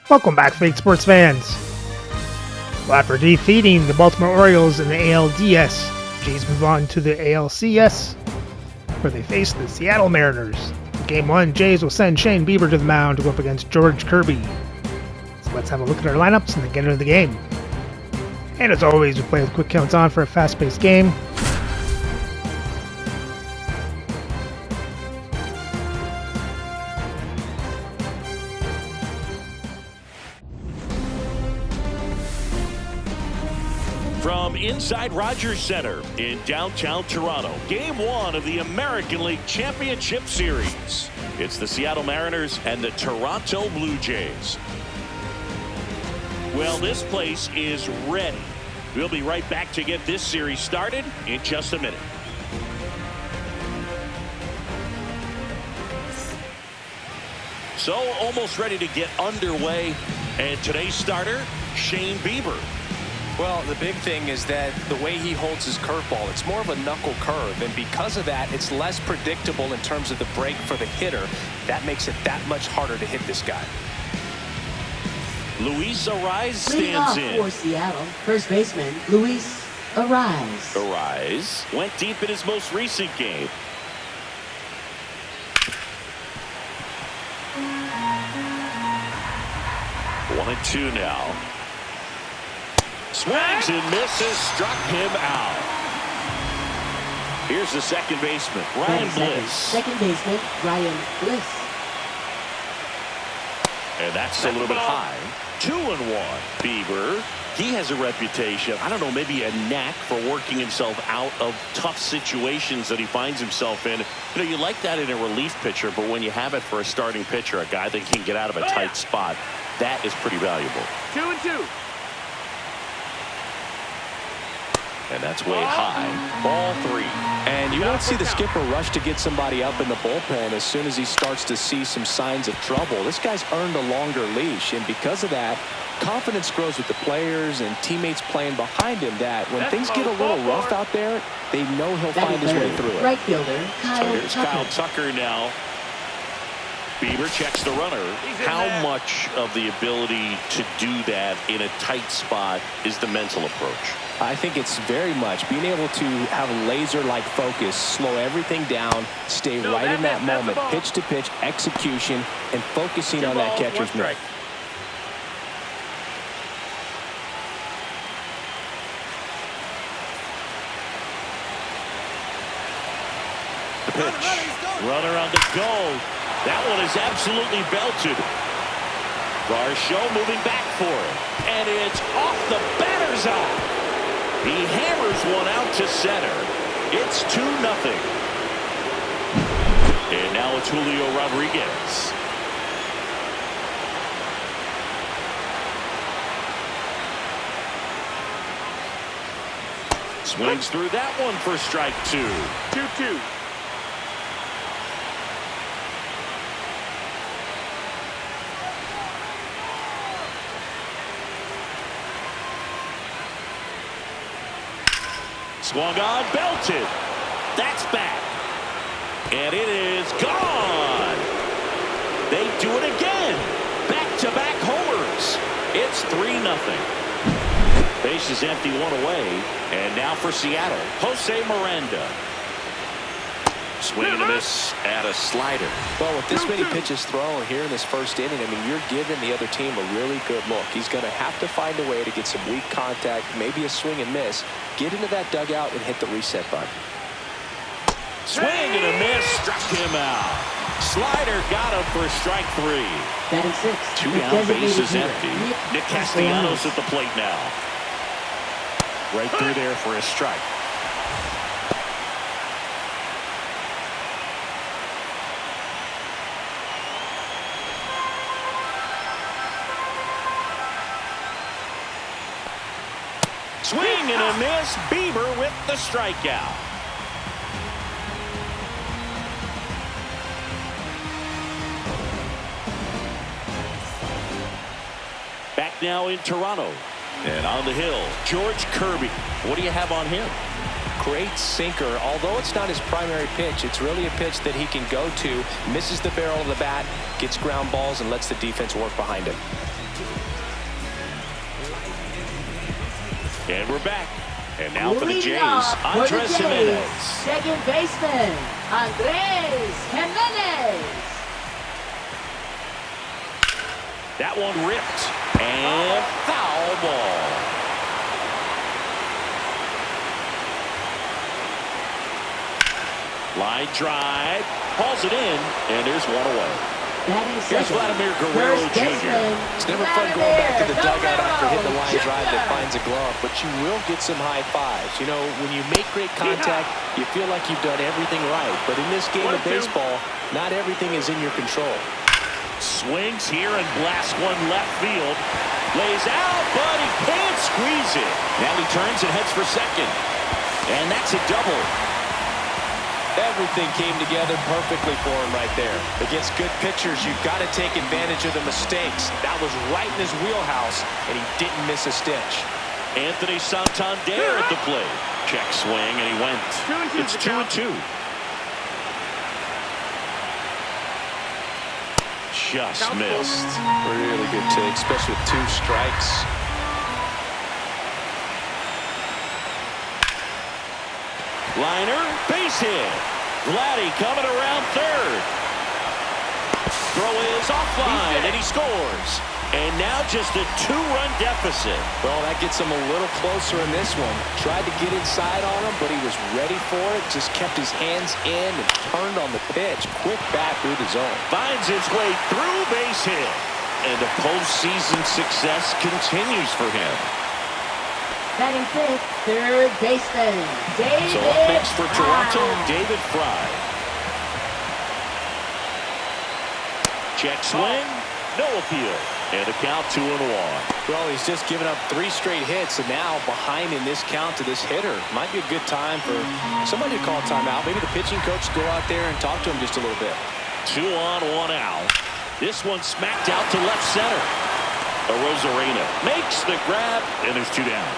Welcome back, fake sports fans. Well, after defeating the Baltimore Orioles in the ALDS, Jays move on to the ALCS, where they face the Seattle Mariners. In Game 1, Jays will send Shane Bieber to the mound to go up against George Kirby. So let's have a look at our lineups and then get into the game. And as always, we play with quick counts on for a fast-paced game. From inside Rogers Center in downtown Toronto, Game 1 of the American League Championship Series. It's the Seattle Mariners and the Toronto Blue Jays. Well, this place is ready. We'll be right back to get this series started in just a minute. So, almost ready to get underway. And today's starter, Shane Bieber. Well, the big thing is that the way he holds his curveball, it's more of a knuckle curve, and because of that, it's less predictable in terms of the break for the hitter. That makes it that much harder to hit this guy. Luis Arraez stands in. For Seattle, first baseman Luis Arraez. Arraez went deep in his most recent game. One and two now. Swings and misses, struck him out. Here's the second baseman, Ryan Bliss. Second baseman, Ryan Bliss. And that's a little bit high. 2-1. Bieber, he has a reputation, I don't know, maybe a knack for working himself out of tough situations that he finds himself in. You know, you like that in a relief pitcher, but when you have it for a starting pitcher, a guy that can get out of a tight spot, that is pretty valuable. 2-2. And that's way high. Ball three. And you want to see the skipper rush to get somebody up in the bullpen as soon as he starts to see some signs of trouble. This guy's earned a longer leash, and because of that, confidence grows with the players and teammates playing behind him, that when things get a little rough out there, they know he'll find his way through it. Right fielder, So here's Kyle Tucker now. Bieber checks the runner. How much of the ability to do that in a tight spot is the mental approach? I think it's very much being able to have a laser-like focus, slow everything down, stay right in that moment, pitch to pitch, execution, and focusing on that catcher's mitt. The pitch. Runner on the go. That one is absolutely belted. Varsho moving back for it. And it's off the batter's eye. He hammers one out to center. It's 2-0. And now it's Julio Rodriguez. Swings through that one for strike two. 2-2. Swung on, belted. That's back. And it is gone. They do it again. Back-to-back homers. It's 3-0. Base is empty, one away. And now for Seattle, Jose Miranda. Swing and a miss at a slider. Well, with this many pitches thrown here in this first inning, I mean, you're giving the other team a really good look. He's going to have to find a way to get some weak contact, maybe a swing and miss, get into that dugout and hit the reset button. Swing and a miss, struck him out. Slider got him for strike three. Batting six. Two down, base is empty. Nick Castellanos at the plate now. Right through there for a strike. Swing and a miss. Bieber with the strikeout. Back now in Toronto. And on the hill, George Kirby. What do you have on him? Great sinker. Although it's not his primary pitch, it's really a pitch that he can go to, misses the barrel of the bat, gets ground balls, and lets the defense work behind him. And we're back. And now for the Leading Jays, off for the Andres Jays, Jimenez. second baseman, Andres Jimenez. That one ripped. And foul ball. Line drive. Hauls it in. And there's one away. Here's Vladimir Guerrero Jr. It's never fun going back to the dugout after hitting the line drive that finds a glove, but you will get some high fives. You know, when you make great contact, you feel like you've done everything right. But in this game of baseball, not everything is in your control. Swings here and blasts one left field. Lays out, but he can't squeeze it. Now he turns and heads for second. And that's a double. Everything came together perfectly for him right there. Against good pitchers, you've got to take advantage of the mistakes. That was right in his wheelhouse, and he didn't miss a stitch. Anthony Santander at the plate. Check swing, and he went. It's 2-2. Just missed. Really good take, especially with 2 strikes. Liner, base hit. Vladdy coming around third. Throw is offline, and he scores. And now just a 2-run deficit. Well, that gets him a little closer in this one. Tried to get inside on him, but he was ready for it. Just kept his hands in and turned on the pitch. Quick bat through the zone. Finds his way through, base hit. And the postseason success continues for him. Batting fifth, third baseman, David So up next for Toronto, Fry. David Fry. Check swing, no appeal. And a count 2-1. Well, he's just given up 3 straight hits, and now behind in this count to this hitter. Might be a good time for somebody to call timeout. Maybe the pitching coach go out there and talk to him just a little bit. 2 on, 1 out. This one smacked out to left center. Arozarena makes the grab, and there's 2 down.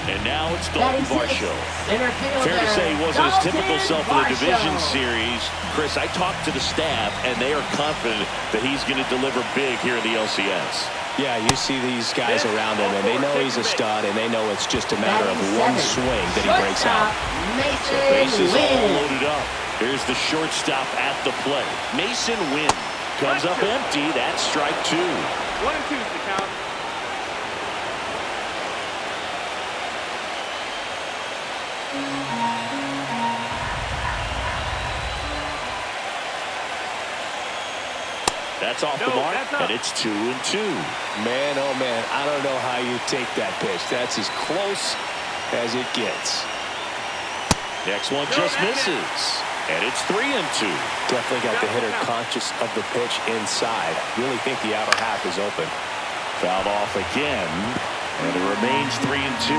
And now it's Dalton Varsho. Fair to say he wasn't his typical self in the division series. Chris, I talked to the staff, and they are confident that he's going to deliver big here in the LCS. Yeah, you see these guys around him, and they know he's a stud, and they know it's just a matter of one swing that he breaks out. So bases all loaded up. Here's the shortstop at the plate. Mason Wynn comes up empty. That's strike 2. 1-2 is the count. That's off the mark, and it's 2-2. Man, oh man, I don't know how you take that pitch. That's as close as it gets. Next one just misses, and it's 3-2. Definitely got the hitter conscious of the pitch inside. Really think the outer half is open. Fouled off again, and it remains 3-2.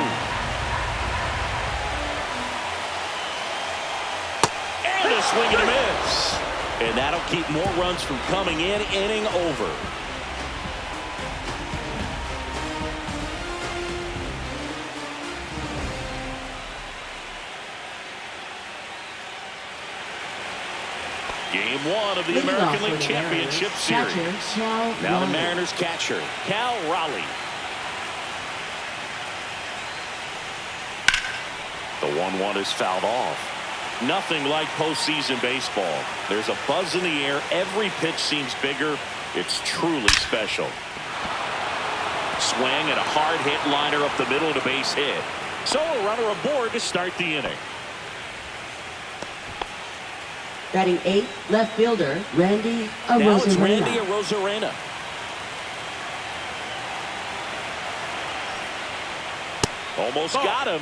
And a swing and a miss. And that'll keep more runs from coming in. Inning over. Game 1 of the American League Championship Series. Now the Mariners catcher, Cal Raleigh. The 1-1 is fouled off. Nothing like postseason baseball. There's a buzz in the air. Every pitch seems bigger. It's truly special. Swing and a hard hit liner up the middle of the base hit. So a runner aboard to start the inning. Batting 8th, left fielder, Randy Arozarena. Now it's Randy Arozarena. Almost got him.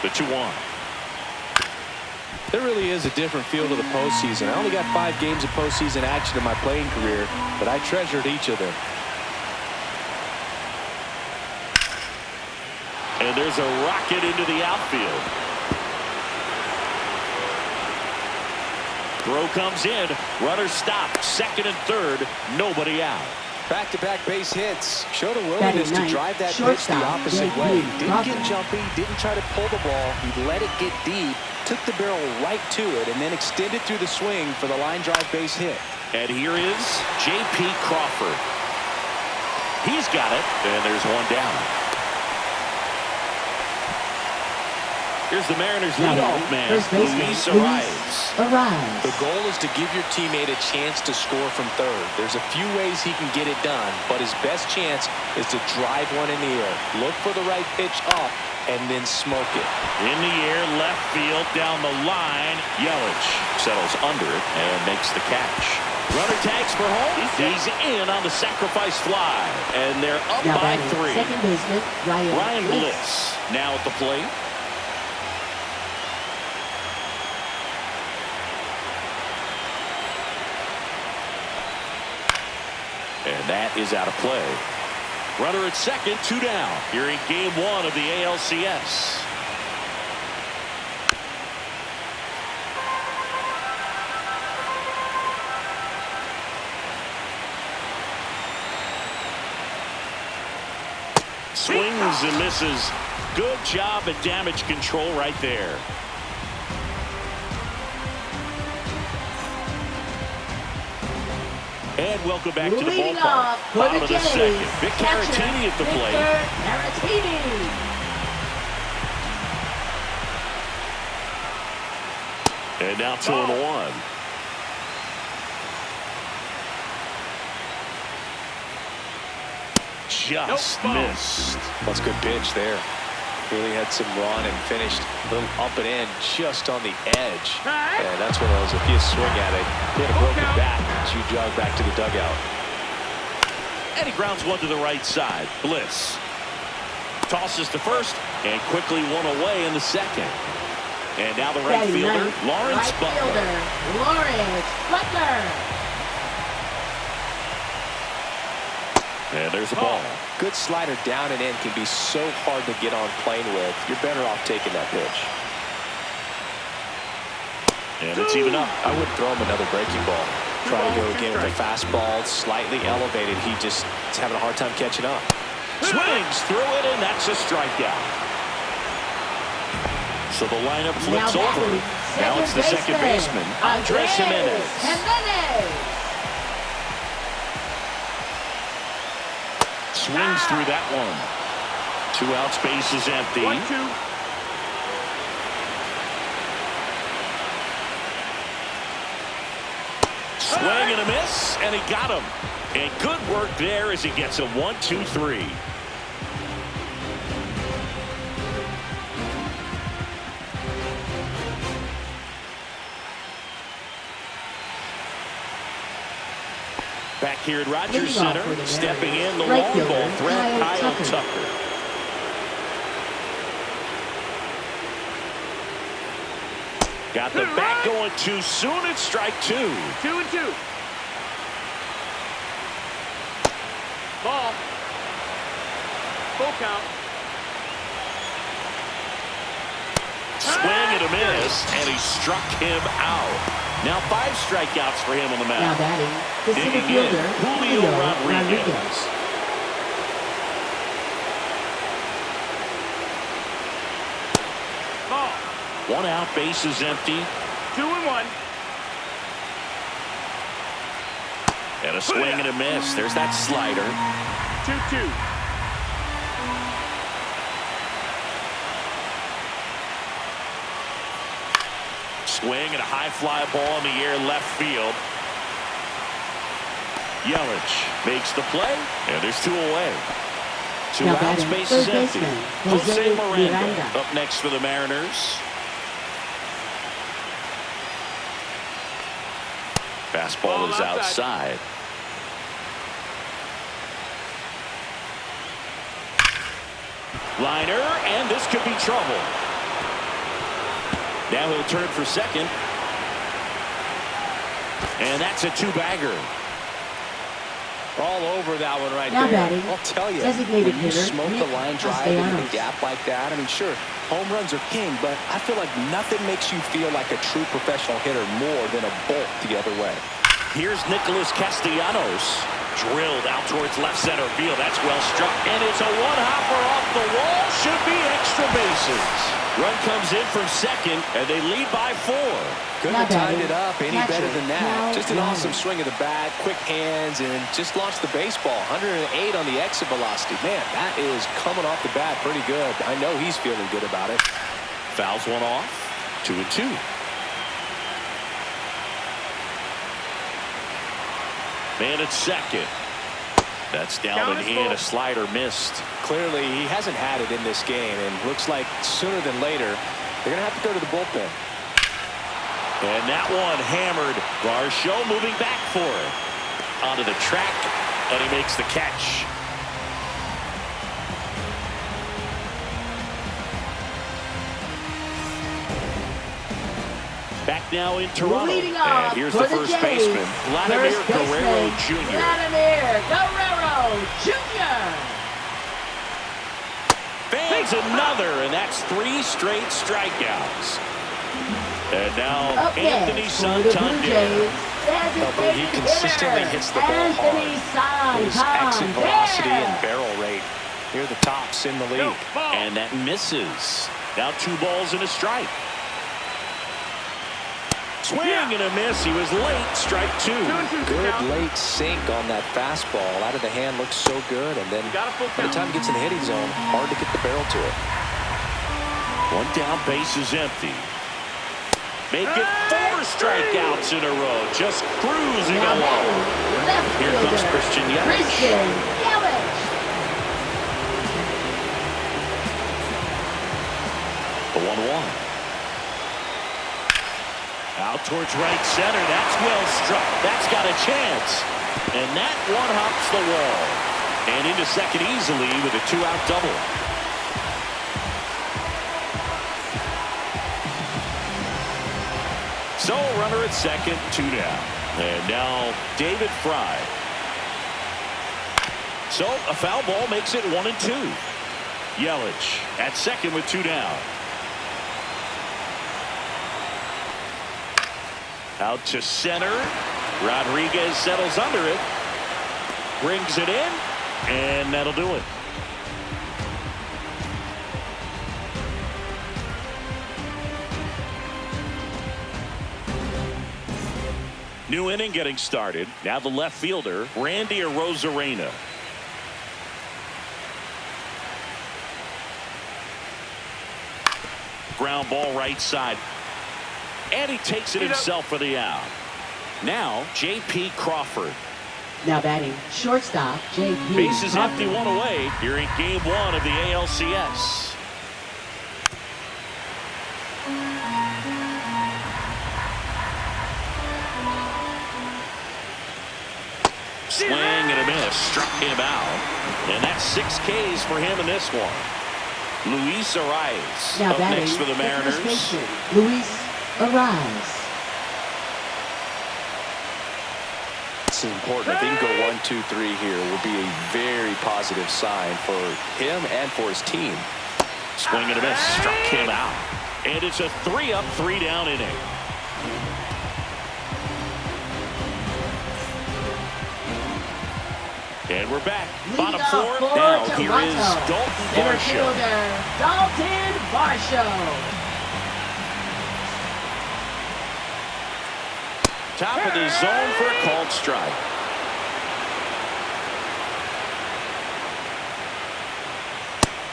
The 2-1. There really is a different feel to the postseason. I only got 5 games of postseason action in my playing career, but I treasured each of them. And there's a rocket into the outfield. Throw comes in. Runner stopped. Second and third. Nobody out. Back-to-back base hits. Showed a willingness to drive that pitch the opposite way. Didn't get jumpy, didn't try to pull the ball. He let it get deep, took the barrel right to it, and then extended through the swing for the line drive base hit. And here is J.P. Crawford. He's got it, and there's one down. Here's the Mariners' leadoff man, Luis Arias. The goal is to give your teammate a chance to score from third. There's a few ways he can get it done, but his best chance is to drive one in the air. Look for the right pitch up, and then smoke it. In the air, left field, down the line. Yelich settles under it and makes the catch. Runner tags for home. He's in on the sacrifice fly, and they're up by 3. Second baseman Ryan Bliss now at the plate. And that is out of play. Runner at second, 2 down. Here in game 1 of the ALCS. Swings and misses. Good job at damage control right there. And welcome back to the ballpark. Bottom of the second. Vic Caratini at the plate. And now 2-1. Just missed. That's a good pitch there. Really had some run and finished a little up and in just on the edge. And that's one of those, if you swing at it, hit a broken bat, you jog back to the dugout. And he grounds one to the right side. Bliss tosses to first and quickly one away in the second. And now the right fielder, Lawrence Butler. And there's a ball. Good slider down and in can be so hard to get on plane with. You're better off taking that pitch. And it's even up. I would throw him another breaking ball. Try to go again with a fastball slightly elevated. He's having a hard time catching up. Swings through it, and that's a strikeout. So the lineup flips over. Now it's the second baseman, Andres Jimenez. Swings through that one. 2 outs, base is empty. 1-2. Swing and a miss, and he got him. And good work there as he gets a 1-2-3. Back here at Rogers Center, stepping in the long ball threat, Kyle Tucker. Got the bat going too soon. It's strike 2. 2-2. Ball. Full count. Swing and a miss, and he struck him out. Now 5 strikeouts for him on the mound. Now batting, the center Digging in, fielder, Julio Rodriguez. Ball. 1 out, base is empty. 2-1. And a swing and a miss. There's that slider. 2-2. Swing and a high fly ball in the air left field. Yelich makes the play, and there's 2 away. 2 Now outs, batting, base third is empty. baseman, Jose Jose Miranda Miranda. up next for the Mariners. Fastball is outside. Liner, and this could be trouble. Now he'll turn for second. And that's a 2-bagger. All over that one right Now there. batting, I'll tell you, designated when you hitter, smoke the line drive and Castellanos. the gap like that, I mean, sure, home runs are king, but I feel like nothing makes you feel like a true professional hitter more than a bolt the other way. Here's Nicholas Castellanos. Drilled out towards left center field. That's well struck. And it's a one-hopper off the wall. Should be extra bases. Run comes in from second, and they lead by 4. Couldn't have timed it up any Catcher. better than that. Now Just an Ryan. awesome swing of the bat, quick hands, and just launched the baseball. 108 on the exit velocity. Man, that is coming off the bat pretty good. I know he's feeling good about it. Fouls one off. 2-2. Man at second. That's down in hand. A slider missed. Clearly, he hasn't had it in this game, and looks like sooner than later, they're going to have to go to the bullpen. And that one hammered. Varsho moving back for it. Onto the track, and he makes the catch. Back now in Toronto. Leading off And here's for the first Jays, baseman, Vladimir first baseman, Guerrero Jr. Vladimir Guerrero Jr. Fans another, and that's 3 straight strikeouts. And now Up Anthony next for the Blue Santander. Jays, designated He consistently hitter, hits the ball Anthony hard. His exit velocity and Santander. barrel rate, here are the tops in the league. And that misses. Now 2 balls and a strike. Swing and a miss. He was late. Strike 2. Good late sink on that fastball. Out of the hand looks so good, and then by the time it gets in the hitting zone, hard to get the barrel to it. 1 down, base is empty. Make it 4 strikeouts in a row. Just cruising Now along. batting, left Here comes fielder, Christian Yelich. Christian Yelich. The 1-1. Out towards right center. That's well struck. That's got a chance. And that one hops the wall. And into second easily with a 2-out double. So runner at second, 2 down. And now David Fry. So a foul ball makes it 1-2. Yelich at second with 2 down. Out to center. Rodriguez settles under it. Brings it in. And that'll do it. New inning getting started. Now the left fielder, Randy Arozarena. Ground ball right side. And he takes it himself for the out. Now, J.P. Crawford. Now batting, shortstop, J.P. Base is Crawford. empty, 1 away here in Game 1 of the ALCS. Swing and a miss. Struck him out. And that's 6 Ks for him in this one. Luis Arias Now up batting, next for the Mariners. first baseman, Luis Arias. It's important. If he can go 1, 2, 3 here, will be a very positive sign for him and for his team. Swing and a miss. Struck him out. And it's a 3-up, 3-down inning. And we're back. Bottom 4. Now here is Dalton Center Varsho. fielder, Dalton Varsho. Top of the zone for a called strike.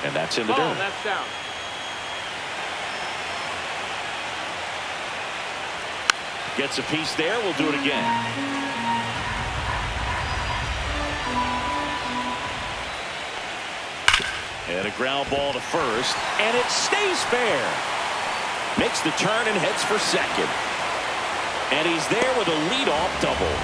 And that's in the dirt. That's down. Gets a piece there. We'll do it again. And a ground ball to first. And it stays fair. Makes the turn and heads for second. And he's there with a leadoff double.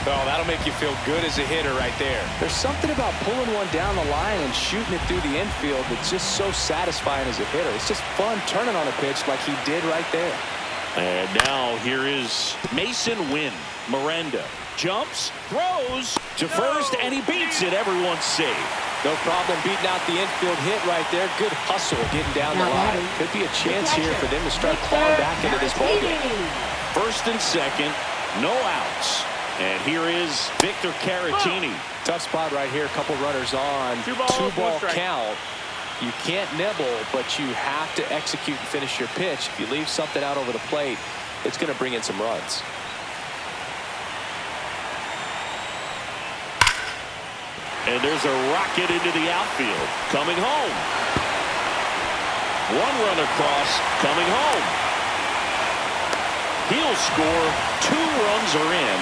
Oh, that'll make you feel good as a hitter right there. There's something about pulling one down the line and shooting it through the infield that's just so satisfying as a hitter. It's just fun turning on a pitch like he did right there. And now here is Mason Wynn. Miranda jumps, throws to first, and he beats it. Everyone's safe. No problem beating out the infield hit right there. Good hustle getting down the line. Could be a chance here for them to start clawing back into this ballgame. First and second, no outs. And here is Victor Caratini. Tough spot right here. A couple runners on. Two ball count. You can't nibble, but you have to execute and finish your pitch. If you leave something out over the plate, it's going to bring in some runs. And there's a rocket into the outfield. Coming home. One run across. Coming home. He'll score. 2 runs are in.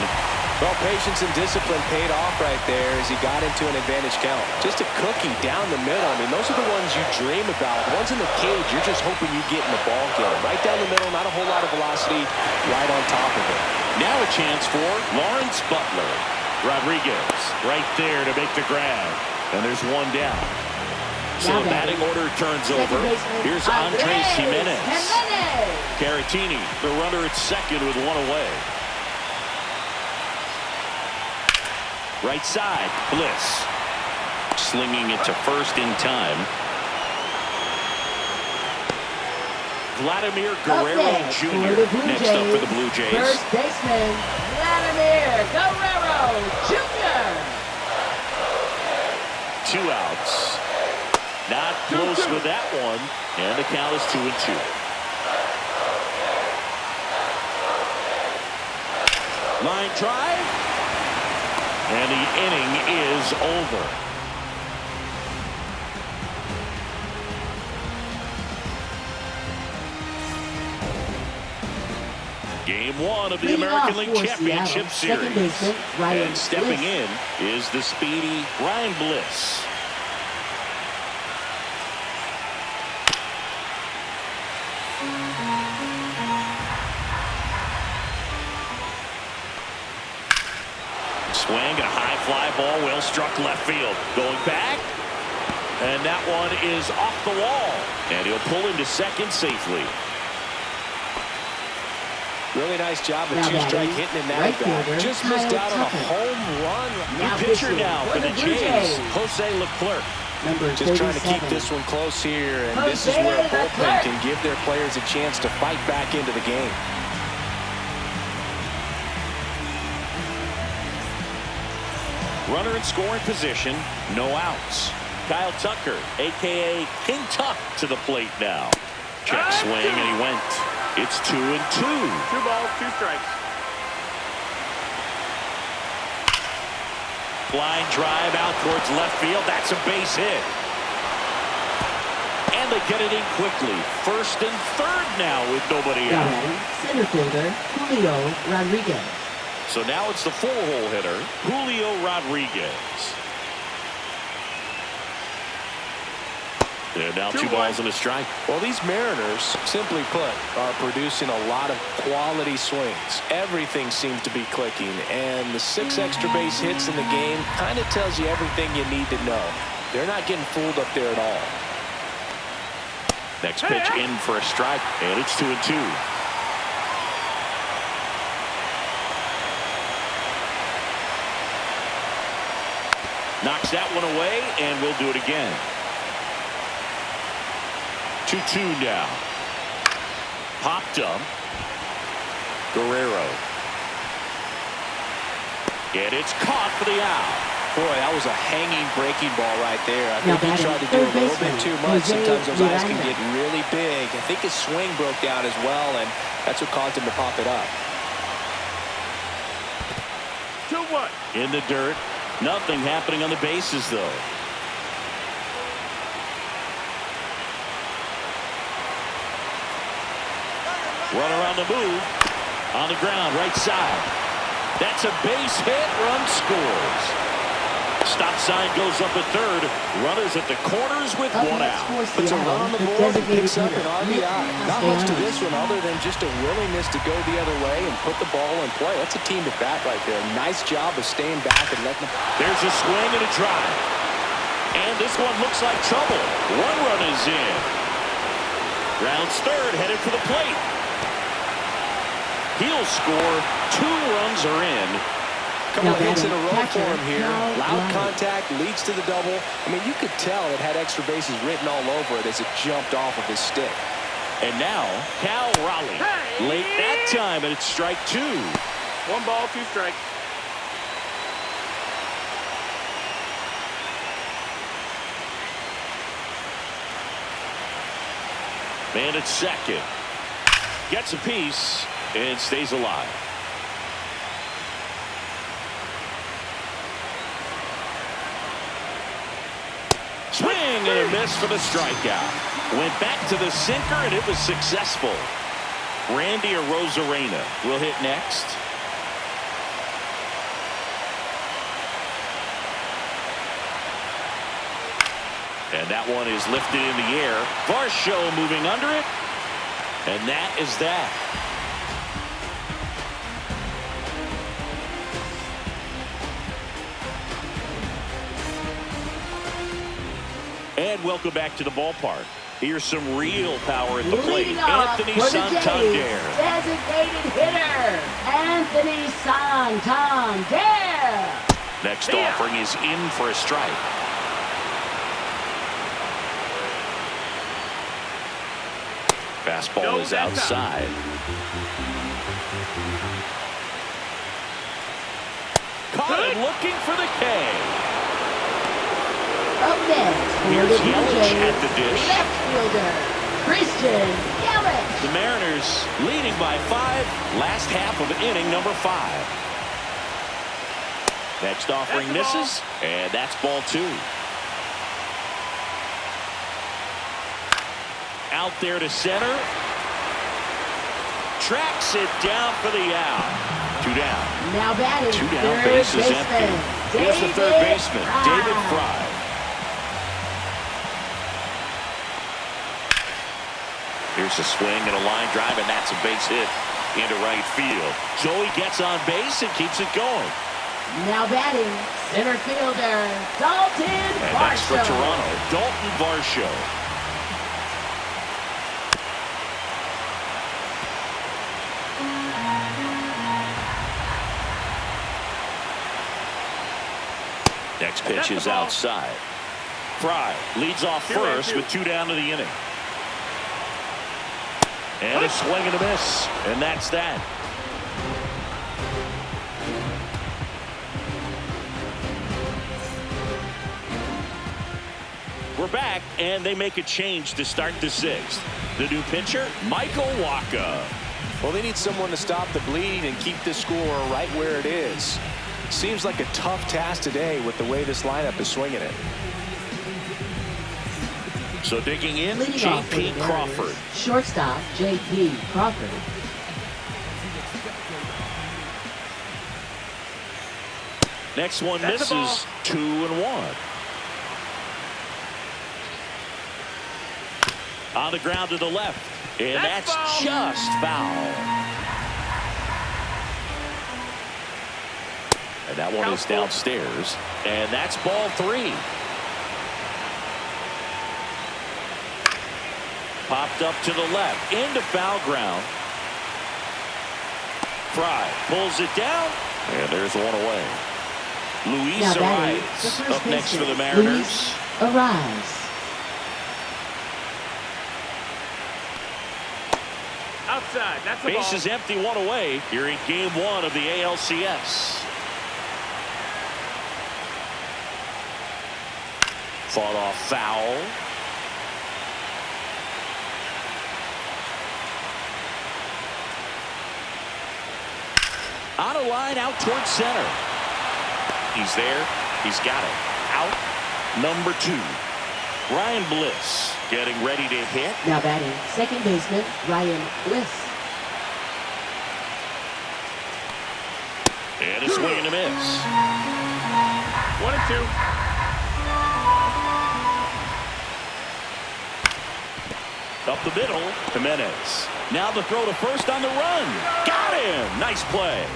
Well, patience and discipline paid off right there as he got into an advantage count. Just a cookie down the middle. I mean, those are the ones you dream about. The ones in the cage, you're just hoping you get in the ball game. Right down the middle, not a whole lot of velocity, right on top of it. Now a chance for Lawrence Butler. Rodriguez right there to make the grab. And there's one down. So the batting order turns over. Here's Andres Jimenez. Caratini, the runner at second with 1 away. Right side, Bliss. Slinging it to first in time. Vladimir Guerrero Jr. next up for the Blue Jays. First baseman, Vladimir Guerrero Jr. 2 outs. Not close with that one. And the count is 2-2. Line drive. And the inning is over. Game 1 of the American League Championship Series. And stepping in is the speedy Ryan Bliss. Swing, a high fly ball, well struck left field. Going back, and that one is off the wall. And he'll pull into second safely. Really nice job of 2-strike hitting in that bat. Just missed out on a home run. New pitcher now for the Jays, Jose Leclerc. Just trying to keep this one close here, and this is where a bullpen can give their players a chance to fight back into the game. Runner in scoring position, no outs. Kyle Tucker, a.k.a. King Tuck, to the plate now. Check swing, and he went. It's 2-2. 2 balls, 2 strikes. Line drive out towards left field. That's a base hit. And they get it in quickly. First and third now with nobody out. Center fielder, Julio Rodriguez. So now it's the 4-hole hitter, Julio Rodriguez. And now 2 balls and a strike. Well, these Mariners, simply put, are producing a lot of quality swings. Everything seems to be clicking, and the 6 extra base hits in the game kind of tells you everything you need to know. They're not getting fooled up there at all. Next pitch in for a strike, and it's 2-2. Knocks that one away, and we'll do it again. 2-2 now. Popped up. Guerrero. And it's caught for the out. Boy, that was a hanging breaking ball right there. I think he tried to do a little bit too much. Sometimes those eyes can get really big. I think his swing broke down as well, and that's what caused him to pop it up. 2-1. In the dirt. Nothing happening on the bases, though. Runner on the move. On the ground, right side. That's a base hit. Run scores. Stop sign goes up at third. Runners at the corners with 1 out. Puts a run on the board and picks up an RBI. Not much to this one other than just a willingness to go the other way and put the ball in play. That's a team at bat right there. Nice job of staying back and letting them. There's a swing and a drive. And this one looks like trouble. 1 run is in. Rounds third, headed for the plate. He'll score. 2 runs are in. Couple of hits in a row for him here. Loud contact leads to the double. I mean, you could tell it had extra bases written all over it as it jumped off of his stick. And now, Cal Raleigh. Late that time, and it's strike 2. 1 ball, 2 strikes. Man at second. Gets a piece and stays alive. Swing and a miss for the strikeout. Went back to the sinker and it was successful. Randy Arozarena will hit next. And that one is lifted in the air. Varsho moving under it. And that is that. And welcome back to the ballpark. Here's some real power at the plate. Anthony Santander. Designated hitter, Anthony Santander. Next offering is in for a strike. Fastball is outside. Caught him looking for the K. Up next, Here's Yelich at the dish. left fielder, Christian Yelich. The Mariners leading by 5. Last half of inning number 5. Next offering misses, and that's ball 2. Out there to center. Tracks it down for the out. 2 down. Now batting, 2 down, third base is baseman, empty. Here's the third baseman, David Fry. Here's a swing and a line drive, and that's a base hit into right field. Joey gets on base and keeps it going. Now batting, center fielder, Dalton And Varsho. next for Toronto, Dalton Varsho. Next pitch is outside. Fry leads off first with 2 down to the inning. And a swing and a miss. And that's that. We're back, and they make a change to start the 6th. The new pitcher, Michael Wacha. Well, they need someone to stop the bleed and keep this score right where it is. Seems like a tough task today with the way this lineup is swinging it. So digging in, Leading off for the J.P. Mariners, Crawford. shortstop, J.P. Crawford. Next one That's a ball. misses. 2-1. On the ground to the left. And that's foul. just foul. And that one is downstairs. And that's ball 3. Popped up to the left. Into foul ground. Fry pulls it down. And there's one away. Luis Now batting, Arias the first up next for the baseman, Mariners. Luis Arias. Outside. That's the Base ball. is empty, 1 away here in game 1 of the ALCS. Fought off foul. On a line out towards center. He's there. He's got it. Out number 2. Ryan Bliss getting ready to hit. Now batting, second baseman, Ryan Bliss. And a swing and a miss. 1-2. Up the middle, Jimenez. Now the throw to first on the run. Got him. Nice play.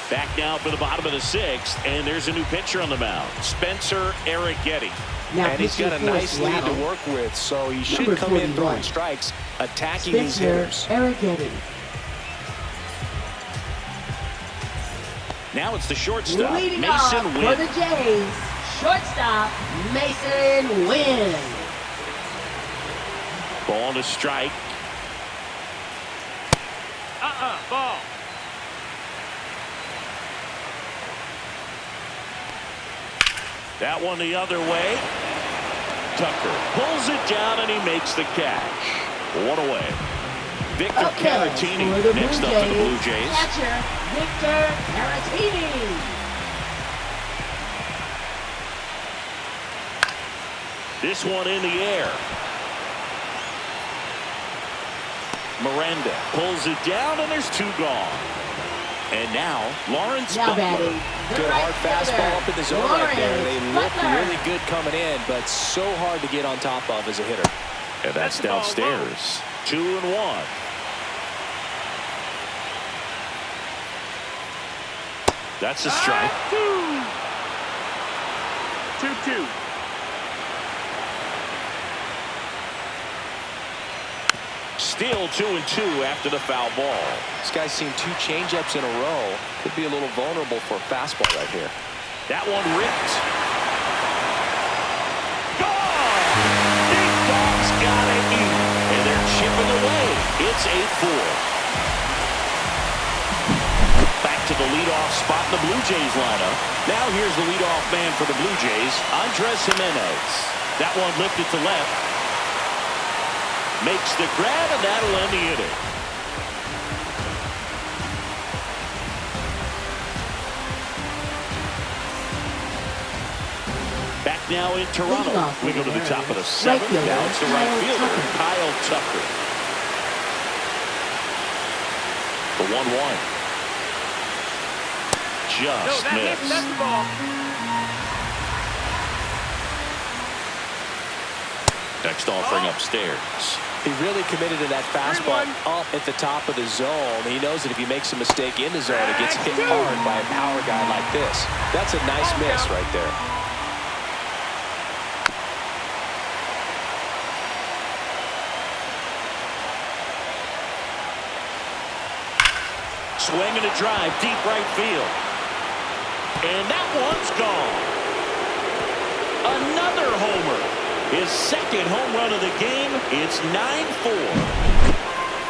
Back now for the bottom of the 6th, and there's a new pitcher on the mound, Spencer Arrighetti. Now And he's got a pitching for nice lead Seattle, to work with, so he should Number come in 41. throwing strikes, attacking these Spencer hitters. Arrighetti. Now it's the shortstop, Leading Mason off for Wynn. the Jays, shortstop, Mason Wynn. Ball to strike. That one the other way. Tucker pulls it down and he makes the catch. One away. Victor Caratini next up for the Blue Jays. Catcher, Victor Caratini. This one in the air. Miranda pulls it down and there's two gone. And now Lawrence batting. Good hard fastball up in the zone right there. They look really good coming in, but so hard to get on top of as a hitter. And that's downstairs. 2-1. That's a strike. 2-2. Still 2-2 after the foul ball. This guy's seen two changeups in a row. Could be a little vulnerable for a fastball right here. That one ripped. Gone! Big Dog's got to eat. And they're chipping away. It's 8-4. Back to the leadoff spot in the Blue Jays lineup. Now here's the leadoff man for the Blue Jays, Andres Jimenez. That one lifted to left. Makes the grab, and that'll end the inning. Back now in Toronto. We go to the top of the seventh. Now it's the right fielder, Kyle Tucker. The 1-1. Just missed. That's the ball. Next offering upstairs. He really committed to that fastball up at the top of the zone. He knows that if he makes a mistake in the zone, it gets hit hard by a power guy like this. That's a nice miss right there. Swing and a drive, deep right field. And that one's gone. Another homer. His second home run of the game. It's 9-4.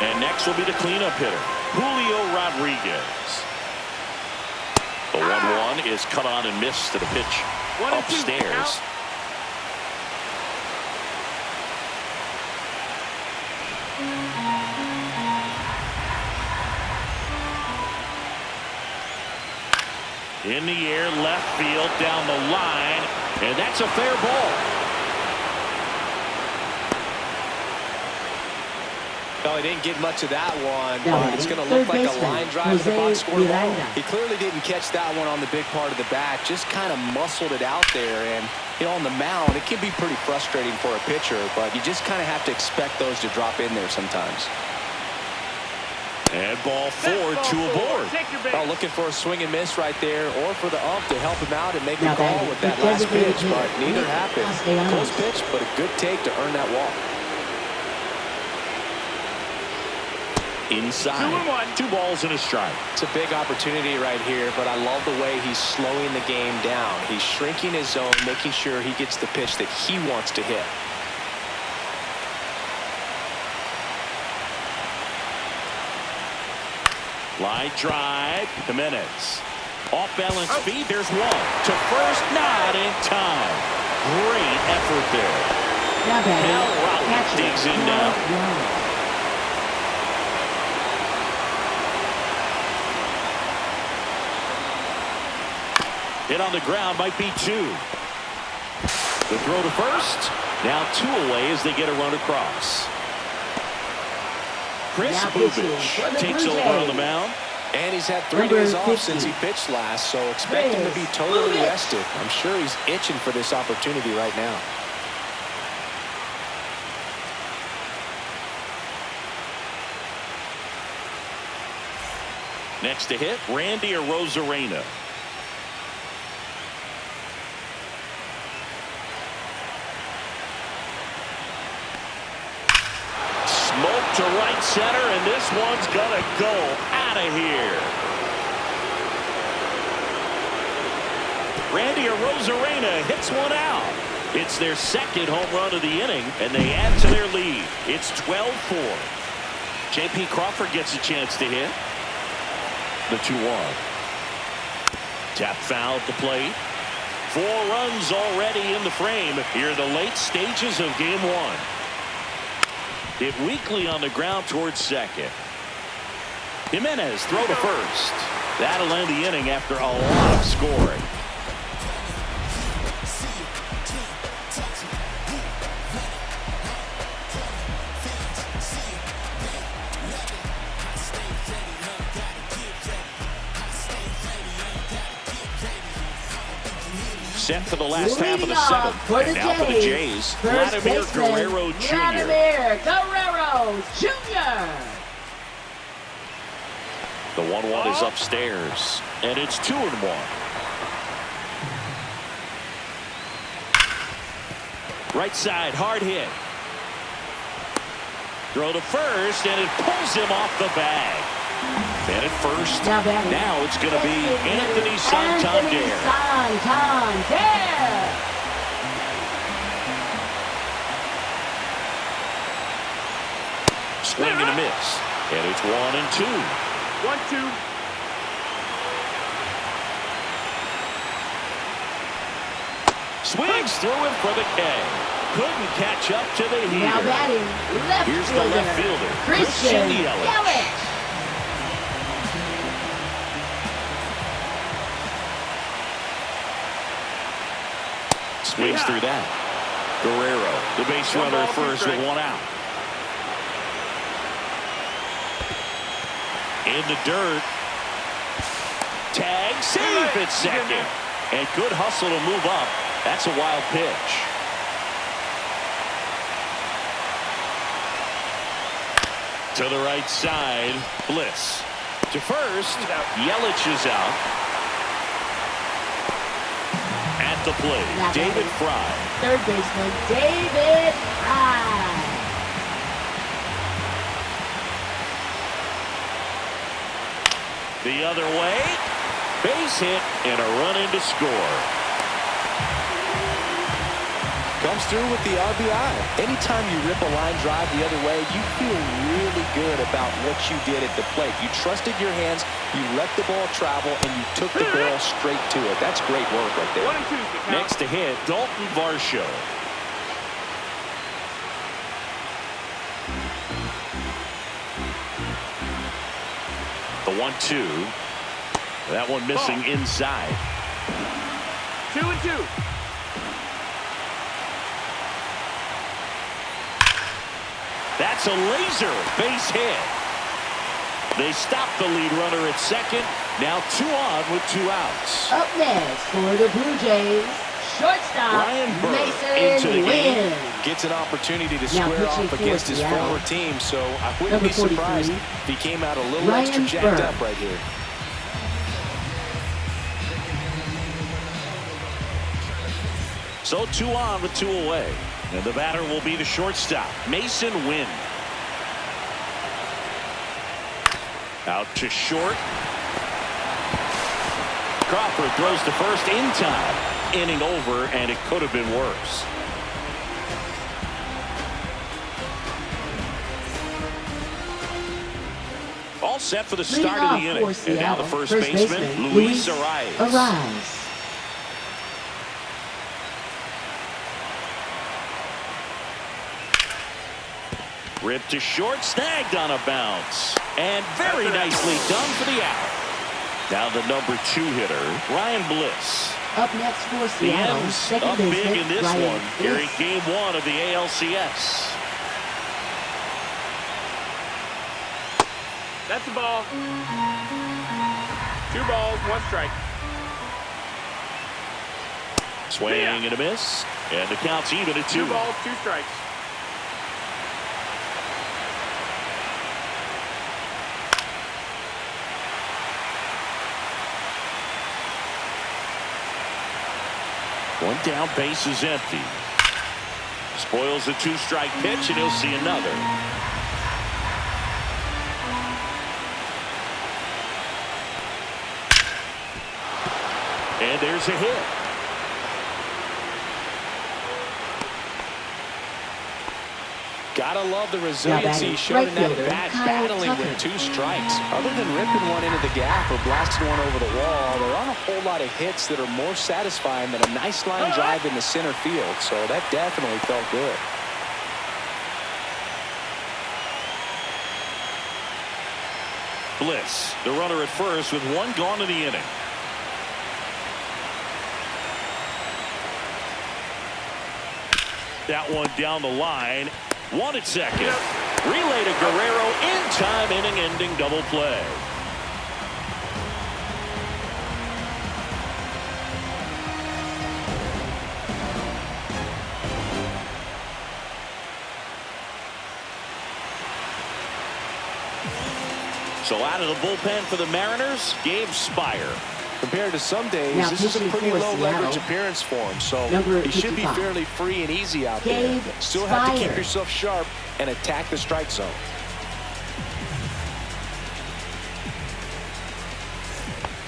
And next will be the cleanup hitter, Julio Rodriguez. The 1-1 is cut on and missed to the pitch upstairs. In the air, left field, down the line, and that's a fair ball. No, he didn't get much of that one, but it's going to look like a line drive to the box score ball. He clearly didn't catch that one on the big part of the bat, just kind of muscled it out there. And, you know, on the mound, it can be pretty frustrating for a pitcher, but you just kind of have to expect those to drop in there sometimes. And ball 4, 2 aboard. Oh, looking for a swing and miss right there, or for the ump to help him out and make the call with that last pitch, but neither happened. Close pitch, but a good take to earn that walk. Inside. 2 balls and a strike. It's a big opportunity right here, but I love the way he's slowing the game down. He's shrinking his zone, making sure he gets the pitch that he wants to hit. Line drive. Jimenez. Off balance feed. There's one. To first, not in time. Great effort there. Now Rowley digs in now. Hit on the ground, might be 2. The throw to first. Now 2 away as they get a run across. Chris Bubich takes over on the mound. And he's had 3 days off since he pitched last, so expect him to be totally rested. I'm sure he's itching for this opportunity right now. Next to hit, Randy Arozarena. Smoke to right center, and this one's gonna go out of here. Randy Arozarena hits one out. It's their second home run of the inning, and they add to their lead. It's 12-4. J.P. Crawford gets a chance to hit. The 2-1. Tap foul at the plate. 4 runs already in the frame here in the late stages of game 1. Hit weakly on the ground towards second. Jimenez throw to first. That'll end the inning after a lot of scoring. Set for the last half of the 7th. And now for the Jays, Vladimir Guerrero Jr. Vladimir Guerrero Jr. The 1-1 is upstairs, and it's 2-1. Right side, hard hit. Throw to first, and it pulls him off the bag. And at first, now it's going to be Anthony Santander. Swing and a miss. And it's 1-2. 1-2. Swings through it for the K. Couldn't catch up to the heater. Now batting, left Here's fielder, the left fielder, Christian Yelich. Yelich. Swings through that. Guerrero, the base runner at first with 1 out. In the dirt. Tag, safe at second. And good hustle to move up. That's a wild pitch. To the right side, Bliss. To first, Yelich is out. At the plate, David Fry. Third baseman, David Fry. The other way, base hit and a run in to score. Comes through with the RBI. Anytime you rip a line drive the other way, you feel really good about what you did at the plate. You trusted your hands, you let the ball travel, and you took the barrel straight to it. That's great work right there. 1-2. Next to hit, Dalton Varsho. The 1-2. That one missing inside. 2-2. That's a laser base hit. They stop the lead runner at second. Now 2 on with 2 outs. Up next for the Blue Jays, shortstop Ryan Burr Mason into the game. Wynn. Gets an opportunity to Now square pitching off for against his Seattle. former team, so I wouldn't Number be surprised 43, if he came out a little Ryan extra jacked Burr. up right here. So 2 on with 2 away. And the batter will be the shortstop, Mason Wynn. Out to short. Crawford throws to first in time. Inning over, and it could have been worse. All set for the start of the inning. And now the first baseman, Luis Arias. Ripped to short, snagged on a bounce. And very nicely done for the out. Now the number 2 hitter, Ryan Bliss. Up next for The Seattle, M's second up baseman, big in this Ryan one here in Bliss. game 1 of the ALCS. That's a ball. 2 balls, 1 strike. Swing and a miss. And the count's even at 2. 2 balls, 2 strikes. One down, base is empty. Spoils the 2-strike pitch, and he'll see another. And there's a hit. Gotta love the resiliency he showed in that bat, battling with 2 strikes. Other than ripping one into the gap or blasting one over the wall, there aren't a whole lot of hits that are more satisfying than a nice line drive in the center field. So that definitely felt good. Bliss, the runner at first with 1 gone in the inning. That one down the line. 1 at second. Relay to Guerrero in time, inning-ending double play. So out of the bullpen for the Mariners, Gabe Spire. Compared to some days, Now this is a pretty pitching for low leverage Seattle, appearance for him, so number he should be 55. fairly free and easy out Gabe there. Still have to keep Spire. yourself sharp and attack the strike zone.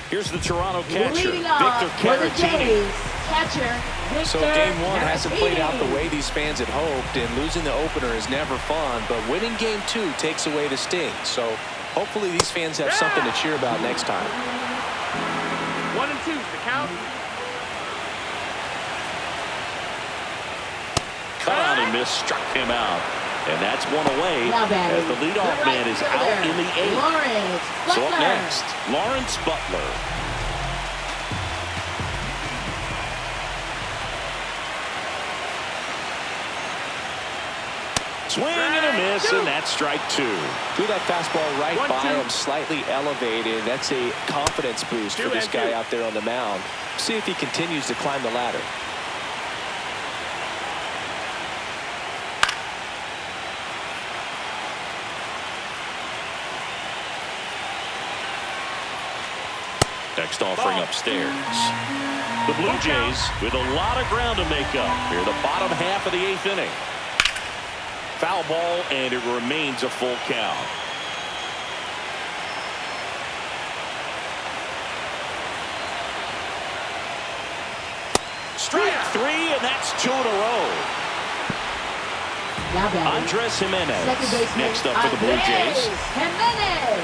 Here's the Toronto catcher, Leading off Victor for the Caratini. Jays, catcher Victor So game 1 hasn't played out the Caratini. way these fans had hoped, and losing the opener is never fun, but winning game 2 takes away the sting. So hopefully these fans have something to cheer about next time. 1 and 2 is the count. Cut out and miss, struck him out. And that's 1 away Now as batting, the leadoff the man is right out fielder, in the 8th. Lawrence So up Butler. next, Lawrence Butler. Swing and a miss, and that's strike 2. Threw that fastball right 1-2. by him, slightly elevated. That's a confidence boost for this 2-2. guy out there on the mound. See if he continues to climb the ladder. Next offering upstairs. The Blue Jays with a lot of ground to make up here, the bottom half of the 8th inning. Foul ball, and it remains a full count. Strike 3, and that's 2 in a row. Now batting, Andres Jimenez second baseman next up for the Blue Andres Jays. Jimenez.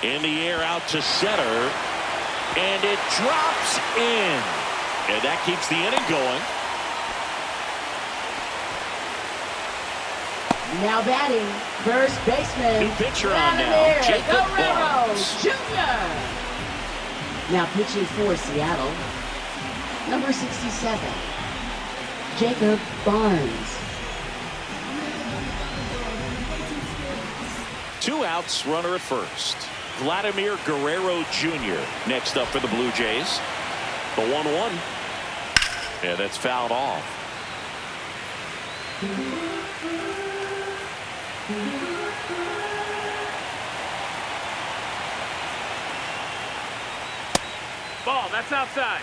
In the air out to center, and it drops in, and that keeps the inning going. Now batting, first baseman New pitcher on now, Vladimir Jacob Guerrero Barnes. Jr. Now pitching for Seattle, number 67, Jacob Barnes. 2 outs, runner at first. Vladimir Guerrero Jr. next up for the Blue Jays. The 1-1. Yeah, that's fouled off. Ball, that's outside.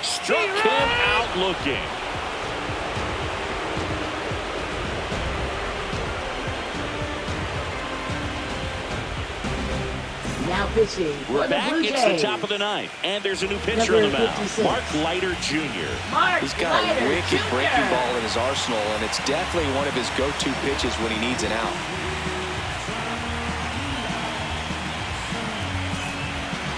Struck him out looking. Now pitching We're for the back. Blue It's the Jays, top of the 9th, and there's a new pitcher Number on the mound. 56. Mark Leiter Jr. Mark He's got a Leiter wicked Jr. breaking ball in his arsenal, and it's definitely one of his go-to pitches when he needs an out.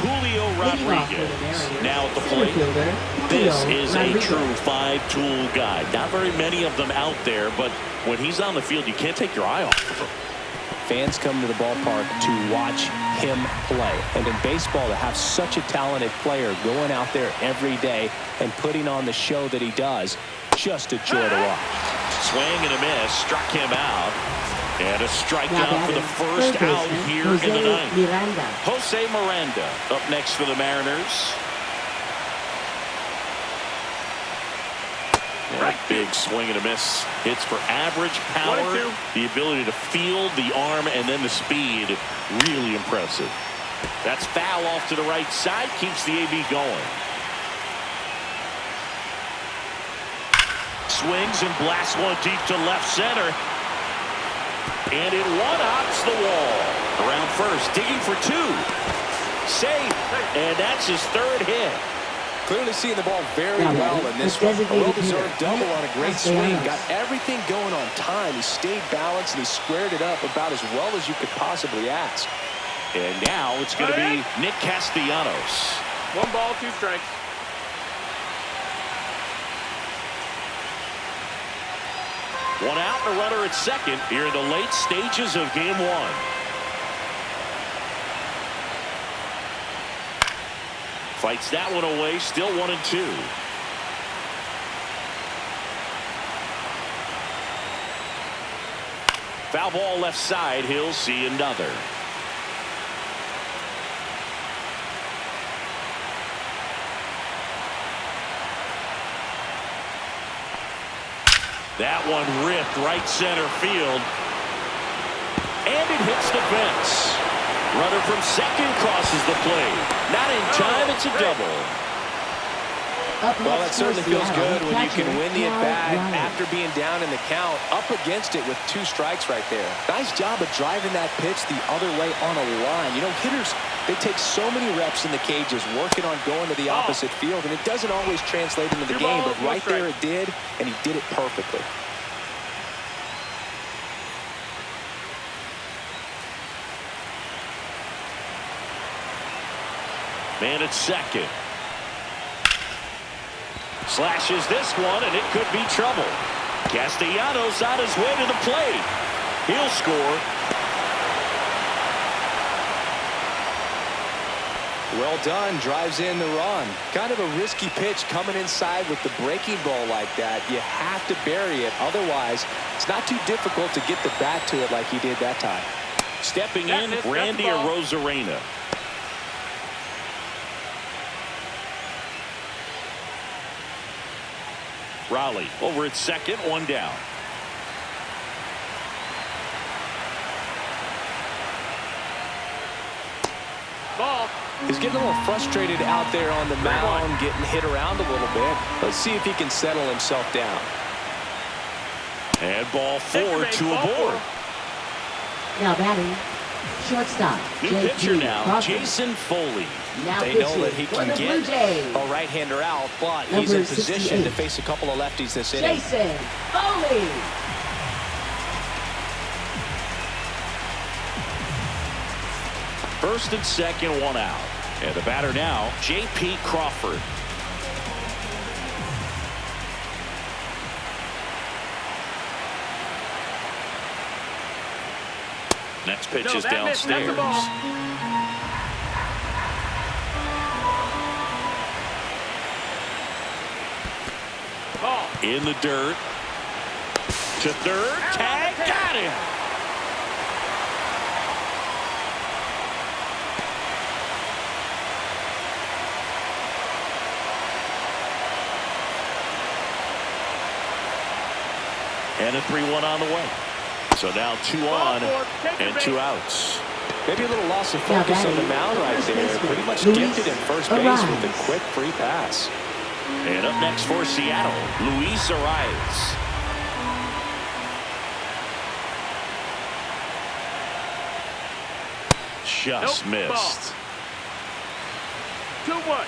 Julio Leading off for the Rodriguez Mariners, now at the center plate. fielder, This Julio is a Rodriguez. true 5-tool guy. Not very many of them out there, but when he's on the field, you can't take your eye off of him. Fans come to the ballpark to watch him play. And in baseball, to have such a talented player going out there every day and putting on the show that he does, just a joy to watch. Swing and a miss, struck him out. And a Now strikeout for the batting, first third out baseman, here Jose in the 9th. Miranda. Jose Miranda up next for the Mariners. That big swing and a miss. Hits for average power, 1-2. the ability to field, the arm, and then the speed. Really impressive. That's foul off to the right side. Keeps the AB going. Swings and blasts one deep to left center. And it one-hops the wall. Around first, digging for two. Safe, and that's his third hit. Clearly seeing the ball very well in this one. A well-deserved double on a great swing. Got everything going on time. He stayed balanced, and he squared it up about as well as you could possibly ask. And now it's going to be Nick Castellanos. 1 ball, 2 strikes. One out and a runner at second here in the late stages of game 1. Fights that one away, still 1-2. Foul ball left side, he'll see another. That one ripped right center field. And it hits the fence. Runner from second crosses the plate. Not in time, it's a double. Well, that certainly feels good when you can win the at-bat after being down in the count, up against it with 2 strikes right there. Nice job of driving that pitch the other way on a line. You know, hitters, they take so many reps in the cages working on going to the opposite field, and it doesn't always translate into the game, but right there it did, and he did it perfectly. Man at second. Slashes this one, and it could be trouble. Castellanos on his way to the plate. He'll score. Well done. Drives in the run. Kind of a risky pitch coming inside with the breaking ball like that. You have to bury it. Otherwise, it's not too difficult to get the bat to it like he did that time. Stepping in, Randy Arozarena. Raleigh over at second, 1 down. Ball. He's getting a little frustrated out there on the mound, getting hit around a little bit. Let's see if he can settle himself down. And ball 4, 2 aboard. Now batting, shortstop. New pitcher now, Jason Foley. Now They know that he can get a a right-hander out, but he's in position to face a couple of lefties this inning. Jason Foley. First and second, 1 out. And the batter now, J.P. Crawford. Next pitch is downstairs. Ball. In the dirt. To third. Tag. Got him. And a 3-1 on the way. So now 2 on and 2 outs. Maybe a little loss of focus on the mound right there. Pretty much gifted him first base with a quick free pass. And up next for Seattle, Luis Arias. Just missed. 2-1.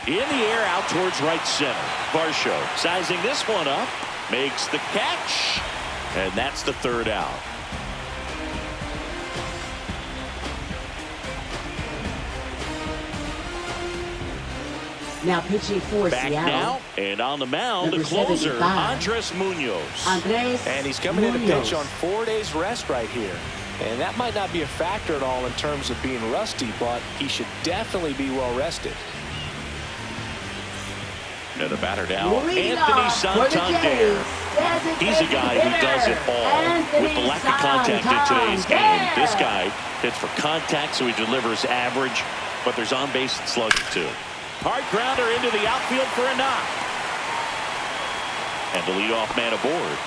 In the air out towards right center. Varsho sizing this one up. Makes the catch. And that's the 3rd out. Now pitching for Back Seattle. now, and on the mound, the closer, 75. Andres Munoz. And he's coming in to pitch on 4 days rest right here. And that might not be a factor at all in terms of being rusty, but he should definitely be well rested. And the batter now, Anthony Santander. He's a guy who does it all with the lack of contact in today's game. This guy hits for contact, so he delivers average, but there's on-base and slugging too. Hard grounder into the outfield for a knock. And the leadoff man aboard.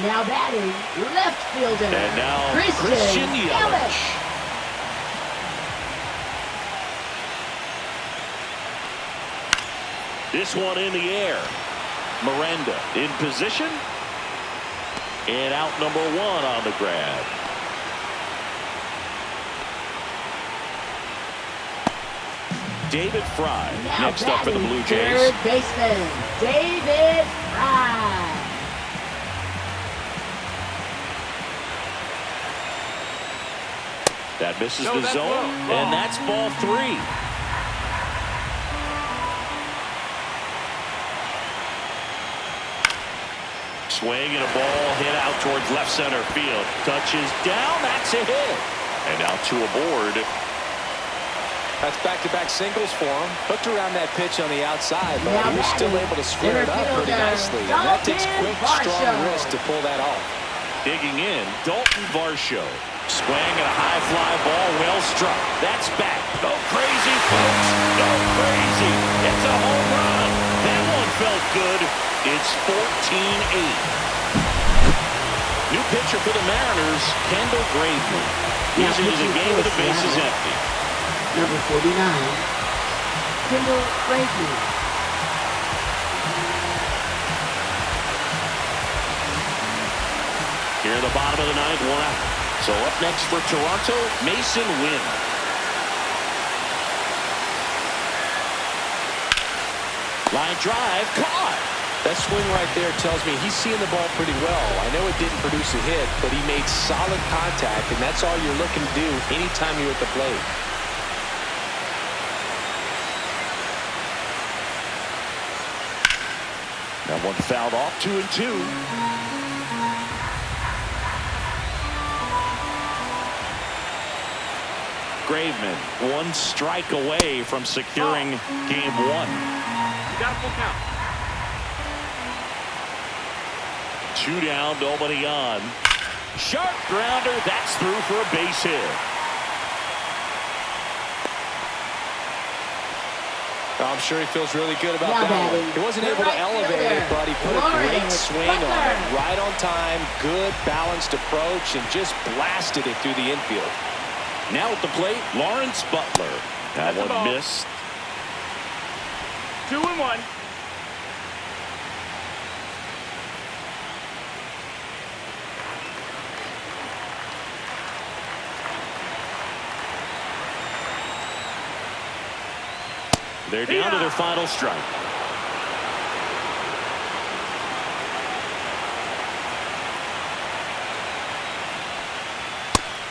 Now batting, left fielder. And now Christian Yelich. This one in the air. Miranda in position. And out number 1 on the grab. David Fry Now next up for the Blue batting, Jays. third baseman, David Fry. That misses No, the that's zone, low. and that's ball 3. Swing and a ball hit out towards left center field. Touches down, that's a hit. And now 2 aboard. That's back-to-back singles for him. Hooked around that pitch on the outside, but Now he was still batting, able to square it up center pretty fielder, nicely. And that takes Dalton quick, strong Varsho. wrist to pull that off. Digging in, Dalton Varsho. Swing and a high fly ball, well struck. That's back. Go crazy, folks. Go crazy. It's a home run. That one felt good. It's 14-8. New pitcher for the Mariners, Kendall Graveman. He's into the game with the bases empty. Number 49, Kendall Graveman. Here in the bottom of the 9th, 1 out. So up next for Toronto, Mason Wynn. Line drive, caught. That swing right there tells me he's seeing the ball pretty well. I know it didn't produce a hit, but he made solid contact, and that's all you're looking to do anytime you're at the plate. That one fouled off, 2-2. Graveman, 1 strike away from securing game 1. You got a full count. 2 down, nobody on. Sharp grounder, that's through for a base hit. I'm sure he feels really good about Now that one. batting, He wasn't the able to right elevate it, fielder, but he put a great Lawrence swing on it. Butler. Right on time, good balanced approach, and just blasted it through the infield. Now at the plate, Lawrence Butler. That That's a one ball. missed. 2-1. They're down to their final strike.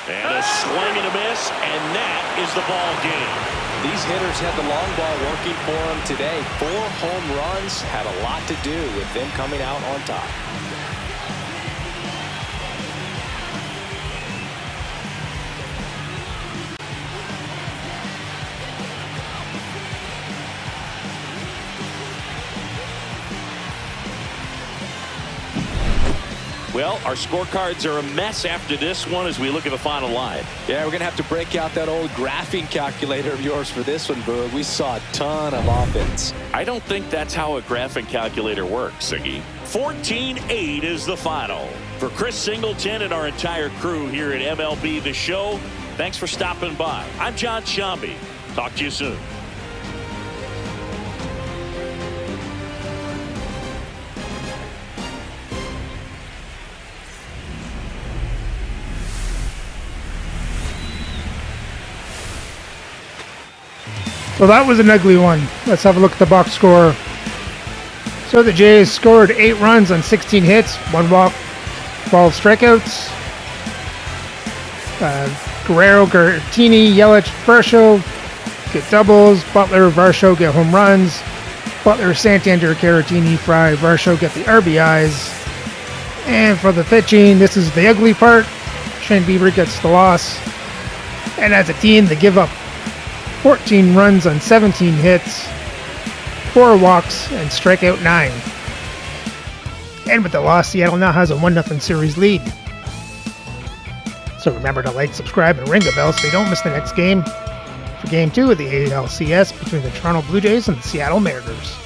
And a swing and a miss, and that is the ball game. These hitters had the long ball working for them today. 4 home runs had a lot to do with them coming out on top. Well, our scorecards are a mess after this one as we look at the final line. Yeah, we're going to have to break out that old graphing calculator of yours for this one, Boog. We saw a ton of offense. I don't think that's how a graphing calculator works, Siggy. 14-8 is the final. For Chris Singleton and our entire crew here at MLB The Show, thanks for stopping by. I'm John Shambi. Talk to you soon. So that was an ugly one. Let's have a look at the box score. So the Jays scored 8 runs on 16 hits, 1 walk, 12 strikeouts. Guerrero, Gartini, Yelich, Varsho get doubles. Butler, Varsho get home runs. Butler, Santander, Caratini, Fry, Varsho get the RBIs. And for the pitching, this is the ugly part. Shane Bieber gets the loss. And as a team, they give up 14 runs on 17 hits, 4 walks, and strike out 9. And with the loss, Seattle now has a 1-0 series lead. So remember to like, subscribe, and ring the bell so you don't miss the next game for Game 2 of the ALCS between the Toronto Blue Jays and the Seattle Mariners.